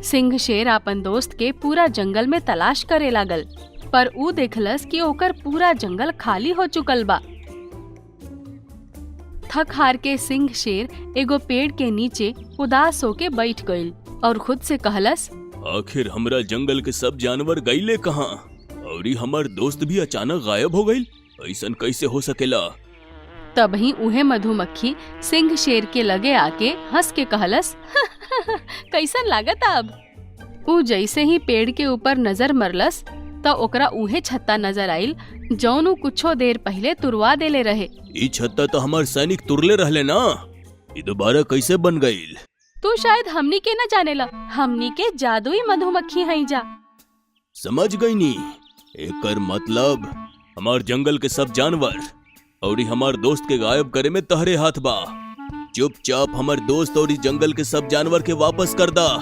सिंह शेर अपन दोस्त के पूरा जंगल में तलाश करे लागल, पर ऊ देखलस कि ओकर पूरा जंगल खाली हो चुकल बा। थक हार के सिंह शेर एगो पेड़ के नीचे उदास होके बैठ गइल और खुद से कहलस, आखिर हमरा जंगल के सब जानवर गईले कहाँ और हमार दोस्त भी अचानक गायब हो गईल। ऐसन कैसे हो सकेला? तभी उहे मधुमक्खी सिंह शेर के लगे आके हंस के कहलस, कैसन लागत अब? ऊ जैसे ही पेड़ के ऊपर नजर मरलस त ओकरा उहे छत्ता नजर आइल जौन ऊ कुछो देर पहले तुरवा देले रहे। ई छत्ता तो हमार सैनिक तुरले रहले ना, ई दोबारा कैसे बन गईल? तू शायद हमनी के न जानेला, हमनी के जादुई मधुमक्खी हई जा। समझ गई नी, एकर मतलब हमार जंगल के सब जानवर और हमार दोस्त के गायब करे में तहरे हाथ बा। चुपचाप हमार दोस्त और जंगल के सब जानवर के वापस कर दा।